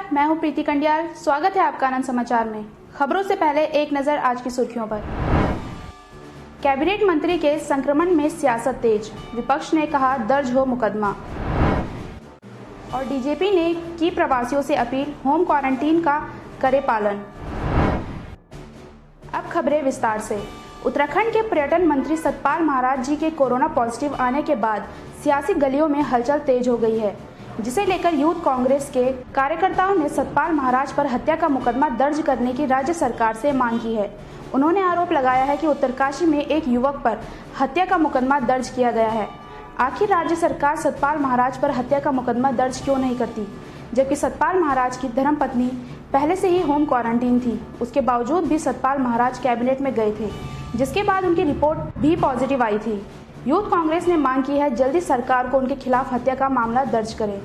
नमस्कार, मैं हूं प्रीति कंडियाल। स्वागत है आपका आनंद समाचार में। खबरों से पहले एक नजर आज की सुर्खियों पर। कैबिनेट मंत्री के संक्रमण में सियासत तेज, विपक्ष ने कहा दर्ज हो मुकदमा। और डीजीपी ने की प्रवासियों से अपील, होम क्वारंटीन का करे पालन। अब खबरें विस्तार से। उत्तराखंड के पर्यटन मंत्री सतपाल महाराज जी के कोरोना पॉजिटिव आने के बाद सियासी गलियों में हलचल तेज हो गई है, जिसे लेकर यूथ कांग्रेस के कार्यकर्ताओं ने सतपाल महाराज पर हत्या का मुकदमा दर्ज करने की राज्य सरकार से मांग की है। उन्होंने आरोप लगाया है कि उत्तरकाशी में एक युवक पर हत्या का मुकदमा दर्ज किया गया है। आखिर राज्य सरकार सतपाल महाराज पर हत्या का मुकदमा दर्ज क्यों नहीं करती, जबकि सतपाल महाराज की धर्मपत्नी पहले से ही होम क्वारंटीन थी। उसके बावजूद भी सतपाल महाराज कैबिनेट में गए थे, जिसके बाद उनकी रिपोर्ट भी पॉजिटिव आई थी। यूथ कांग्रेस ने मांग की है जल्दी सरकार को उनके खिलाफ हत्या का मामला दर्ज करे।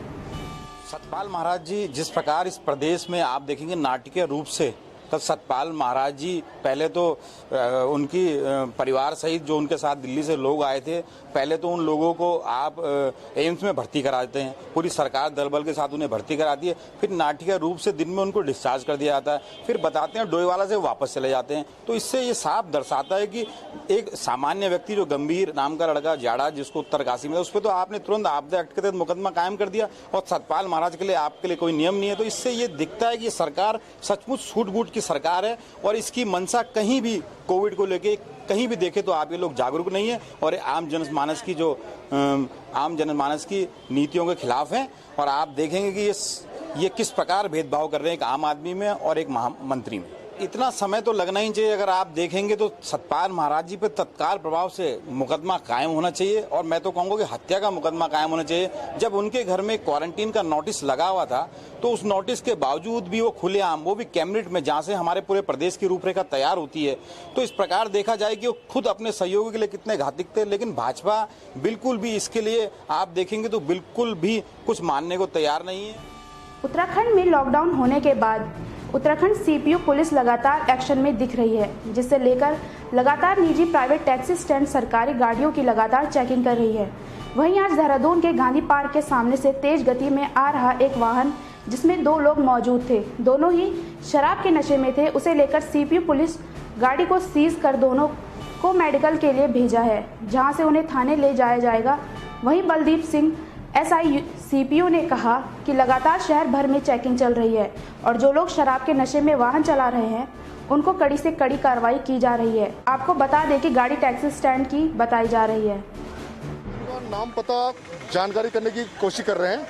सतपाल महाराज जी जिस प्रकार इस प्रदेश में आप देखेंगे नाटकीय रूप से, तब सतपाल महाराज जी पहले तो उनकी परिवार सहित जो उनके साथ दिल्ली से लोग आए थे, पहले तो उन लोगों को आप एम्स में भर्ती करा देते हैं, पूरी सरकार दल बल के साथ उन्हें भर्ती कराती है, फिर नाटकीय रूप से दिन में उनको डिस्चार्ज कर दिया जाता है, फिर बताते हैं डोईवाला से वापस चले जाते हैं। तो इससे ये साफ दर्शाता है कि एक सामान्य व्यक्ति जो गंभीर नाम का लड़का जाड़ा, जिसको उत्तरकाशी में, उस पर तो आपने तुरंत आपदा एक्ट के तहत मुकदमा कायम कर दिया, और सतपाल महाराज के लिए आपके लिए कोई नियम नहीं है। तो इससे ये दिखता है कि सरकार सचमुच सूट-बूट की सरकार है, और इसकी मंशा कहीं भी कोविड को लेके कहीं भी देखे तो आप ये लोग जागरूक नहीं है, और आम जनमानस की जो आम जनमानस की नीतियों के खिलाफ है। और आप देखेंगे कि ये किस प्रकार भेदभाव कर रहे हैं एक आम आदमी में और एक मंत्री में। इतना समय तो लगना ही चाहिए। अगर आप देखेंगे तो सतपाल महाराज जी पे तत्काल प्रभाव से मुकदमा कायम होना चाहिए, और मैं तो कहूँगा कि हत्या का मुकदमा कायम होना चाहिए। जब उनके घर में क्वारंटीन का नोटिस लगा हुआ था, तो उस नोटिस के बावजूद भी वो खुलेआम, वो भी कैबिनेट में, जहाँ से हमारे पूरे प्रदेश की रूपरेखा तैयार होती है, तो इस प्रकार देखा जाए कि वो खुद अपने सहयोगी के लिए कितने घातक थे। लेकिन भाजपा बिल्कुल भी इसके लिए आप देखेंगे तो बिल्कुल भी कुछ मानने को तैयार नहीं है। उत्तराखंड में लॉकडाउन होने के बाद उत्तराखंड सीपीयू पुलिस लगातार एक्शन में दिख रही है, जिसे लेकर लगातार निजी प्राइवेट टैक्सी स्टैंड सरकारी गाड़ियों की लगातार चेकिंग कर रही है। वहीं आज देहरादून के गांधी पार्क के सामने से तेज गति में आ रहा एक वाहन, जिसमें 2 लोग मौजूद थे, दोनों ही शराब के नशे में थे, उसे लेकर सीपीयू पुलिस गाड़ी को सीज कर दोनों को मेडिकल के लिए भेजा है, जहाँ से उन्हें थाने ले जाया जाएगा। वहीं बलदीप सिंह एसआई सीपीयू ने कहा कि लगातार शहर भर में चेकिंग चल रही है, और जो लोग शराब के नशे में वाहन चला रहे हैं उनको कड़ी से कड़ी कार्रवाई की जा रही है। आपको बता दें कि गाड़ी टैक्सी स्टैंड की बताई जा रही है। नाम पता जानकारी करने की कोशिश कर रहे हैं,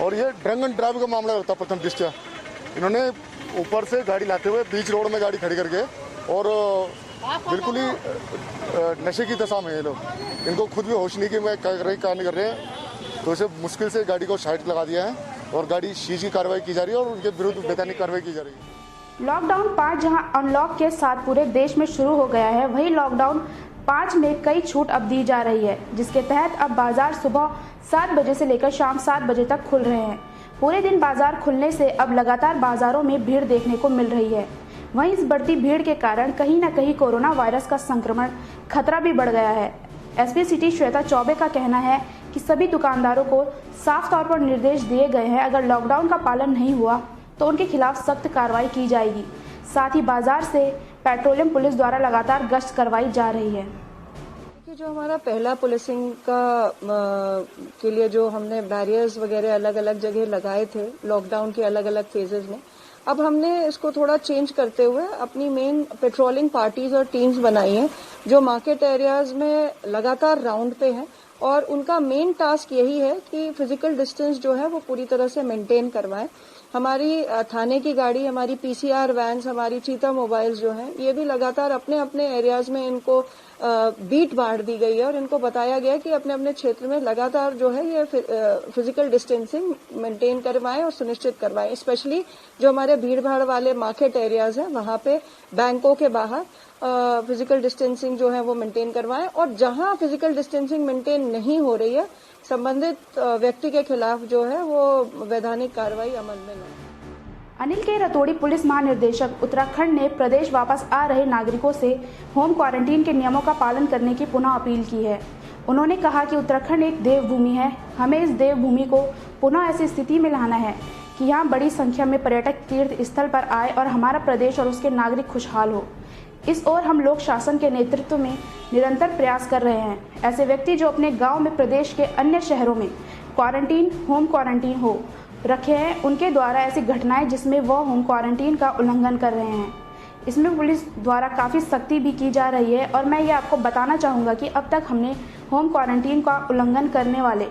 और ये ड्रंक एंड ड्राइव का मामला होता है। प्रथम दृष्टया इन्होंने ऊपर से गाड़ी लाते हुए बीच रोड में गाड़ी खड़ी करके, और बिल्कुल ही नशे की दशा में ये लोग, इनको खुद भी होश नहीं कि मैं क्या कर रहे हैं, तो इसे मुश्किल से गाड़ी को साइड लगा दिया है, और गाड़ी सीज की कार्रवाई की जा रही है, और उनके विरुद्ध वैधानिक कार्रवाई की जा रही है। लॉकडाउन 5 जहां अनलॉक के साथ पूरे देश में शुरू हो गया है, वहीं लॉकडाउन 5 में कई छूट अब दी जा रही है, जिसके तहत अब बाजार सुबह 7 बजे से लेकर शाम 7 बजे तक खुल रहे हैं। पूरे दिन बाजार खुलने से अब लगातार बाजारों में भीड़ देखने को मिल रही है। वहीं इस बढ़ती भीड़ के कारण कहीं न कहीं कोरोना वायरस का संक्रमण खतरा भी बढ़ गया है। एसपी सिटी श्वेता चौबे का कहना है कि सभी दुकानदारों को साफ तौर पर निर्देश दिए गए हैं, अगर लॉकडाउन का पालन नहीं हुआ तो उनके खिलाफ सख्त कार्रवाई की जाएगी। साथ ही बाजार से पेट्रोलियम पुलिस द्वारा लगातार गश्त करवाई जा रही है। जो हमारा पहला पुलिसिंग का के लिए जो हमने बैरियर्स वगैरह अलग अलग जगह लगाए थे लॉकडाउन के अलग अलग फेजेस में, अब हमने इसको थोड़ा चेंज करते हुए अपनी मेन पेट्रोलिंग पार्टीज और टीम्स बनाई हैं, जो मार्केट एरियाज में लगातार राउंड पे हैं, और उनका मेन टास्क यही है कि फिजिकल डिस्टेंस जो है वो पूरी तरह से मेंटेन करवाएं। हमारी थाने की गाड़ी, हमारी पीसीआर वैन्स, हमारी चीता मोबाइल्स जो हैं, ये भी लगातार अपने अपने एरियाज में इनको बीट बांट दी गई है, और इनको बताया गया कि अपने अपने क्षेत्र में लगातार जो है ये फिजिकल डिस्टेंसिंग मेंटेन करवाएं और सुनिश्चित करवाएं। स्पेशली जो हमारे भीड़ भाड़ वाले मार्केट एरियाज हैं, वहां पे बैंकों के बाहर फिजिकल डिस्टेंसिंग जो है वो मेंटेन करवाएं, और जहां फिजिकल डिस्टेंसिंग मेंटेन नहीं हो रही है, संबंधित व्यक्ति के खिलाफ जो है वो वैधानिक कार्रवाई अमल में लाएं। अनिल के रतोड़ी पुलिस महानिदेशक उत्तराखंड ने प्रदेश वापस आ रहे नागरिकों से होम क्वारंटीन के नियमों का पालन करने की पुनः अपील की है। उन्होंने कहा कि उत्तराखंड एक देवभूमि है, हमें इस देवभूमि को पुनः ऐसी स्थिति में लाना है कि यहाँ बड़ी संख्या में पर्यटक तीर्थ स्थल पर आए और हमारा प्रदेश और उसके नागरिक खुशहाल हो। इस ओर हम लोग शासन के नेतृत्व में निरंतर प्रयास कर रहे हैं। ऐसे व्यक्ति जो अपने गांव में प्रदेश के अन्य शहरों में होम क्वारंटीन हो रखे हैं, उनके द्वारा ऐसी घटनाएं जिसमें वह होम क्वारंटीन का उल्लंघन कर रहे हैं, इसमें पुलिस द्वारा काफ़ी सख्ती भी की जा रही है। और मैं ये आपको बताना चाहूँगा कि अब तक हमने होम क्वारंटीन का उल्लंघन करने वाले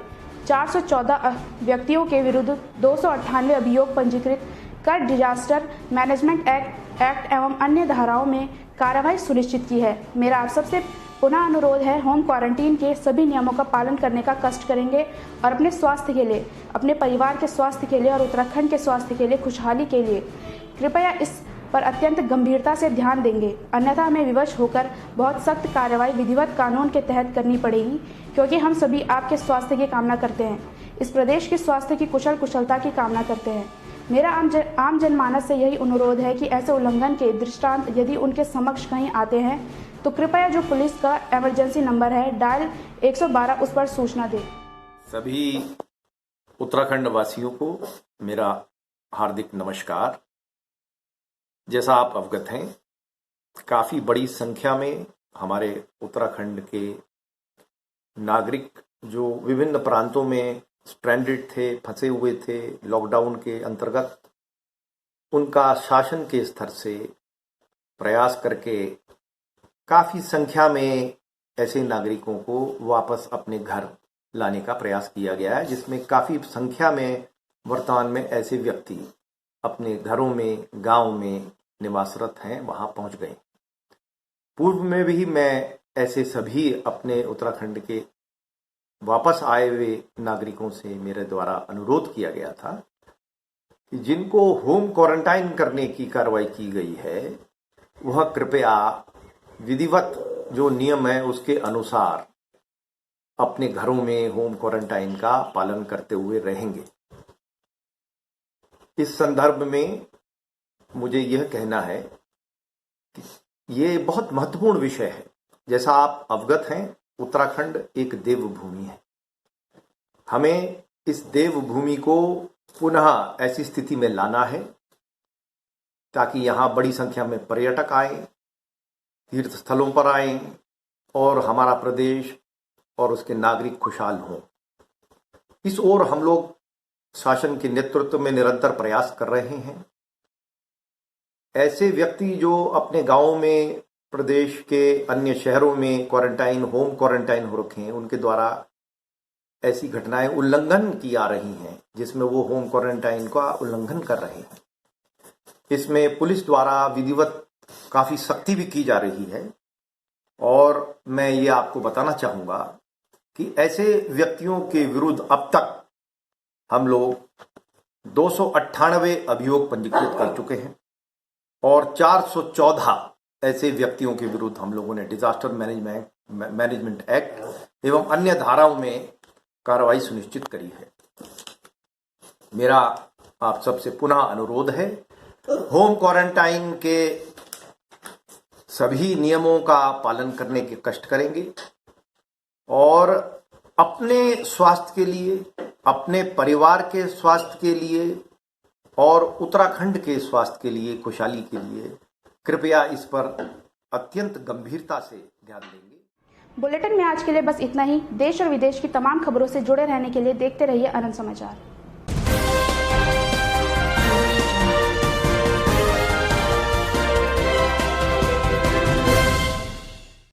414 व्यक्तियों के विरुद्ध 298 अभियोग पंजीकृत कर डिजास्टर मैनेजमेंट एक्ट एवं अन्य धाराओं में कार्रवाई सुनिश्चित की है। मेरा आप सबसे पुनः अनुरोध है, होम क्वारंटीन के सभी नियमों का पालन करने का कष्ट करेंगे और अपने स्वास्थ्य के लिए, अपने परिवार के स्वास्थ्य के लिए और उत्तराखंड के स्वास्थ्य के लिए, खुशहाली के लिए कृपया इस पर अत्यंत गंभीरता से ध्यान देंगे। अन्यथा हमें विवश होकर बहुत सख्त कार्रवाई विधिवत कानून के तहत करनी पड़ेगी, क्योंकि हम सभी आपके स्वास्थ्य की कामना करते हैं, इस प्रदेश के स्वास्थ्य की कुशलता की कामना करते हैं। मेरा आम जनमानस से यही अनुरोध है कि ऐसे उल्लंघन के दृष्टांत यदि उनके समक्ष कहीं आते हैं तो कृपया जो पुलिस का इमरजेंसी नंबर है डायल 112 उस पर सूचना दें। सभी उत्तराखंड वासियों को मेरा हार्दिक नमस्कार। जैसा आप अवगत हैं, काफी बड़ी संख्या में हमारे उत्तराखंड के नागरिक जो विभिन्न प्रांतों में स्ट्रैंडेड थे, फंसे हुए थे लॉकडाउन के अंतर्गत, उनका शासन के स्तर से प्रयास करके काफी संख्या में ऐसे नागरिकों को वापस अपने घर लाने का प्रयास किया गया है, जिसमें काफी संख्या में वर्तमान में ऐसे व्यक्ति अपने घरों में, गांव में निवासरत हैं, वहां पहुंच गए। पूर्व में भी मैं ऐसे सभी अपने उत्तराखंड के वापस आए हुए नागरिकों से मेरे द्वारा अनुरोध किया गया था कि जिनको होम क्वारंटाइन करने की कार्रवाई की गई है, वह कृपया विधिवत जो नियम है उसके अनुसार अपने घरों में होम क्वारंटाइन का पालन करते हुए रहेंगे। इस संदर्भ में मुझे यह कहना है कि ये बहुत महत्वपूर्ण विषय है। जैसा आप अवगत हैं, उत्तराखंड एक देवभूमि है। हमें इस देवभूमि को पुनः ऐसी स्थिति में लाना है ताकि यहाँ बड़ी संख्या में पर्यटक आए, तीर्थ स्थलों पर आए और हमारा प्रदेश और उसके नागरिक खुशहाल हों। इस ओर हम लोग शासन के नेतृत्व में निरंतर प्रयास कर रहे हैं। ऐसे व्यक्ति जो अपने गांवों में, प्रदेश के अन्य शहरों में होम क्वारंटाइन हो रखे हैं, उनके द्वारा ऐसी घटनाएं उल्लंघन की आ रही हैं, जिसमें वो होम क्वारंटाइन का उल्लंघन कर रहे हैं। इसमें पुलिस द्वारा विधिवत काफी सख्ती भी की जा रही है। और मैं ये आपको बताना चाहूंगा कि ऐसे व्यक्तियों के विरुद्ध अब तक हम लोग 298 अभियोग पंजीकृत कर चुके हैं और 414 ऐसे व्यक्तियों के विरुद्ध हम लोगों ने डिजास्टर मैनेजमेंट एक्ट एवं अन्य धाराओं में कार्रवाई सुनिश्चित करी है। मेरा आप सबसे पुनः अनुरोध है, होम क्वारंटाइन के सभी नियमों का पालन करने के कष्ट करेंगे और अपने स्वास्थ्य के लिए, अपने परिवार के स्वास्थ्य के लिए और उत्तराखंड के स्वास्थ्य के लिए, खुशहाली के लिए कृपया इस पर अत्यंत गंभीरता से ध्यान देंगे। बुलेटिन में आज के लिए बस इतना ही। देश और विदेश की तमाम खबरों से जुड़े रहने के लिए देखते रहिए आनंद समाचार।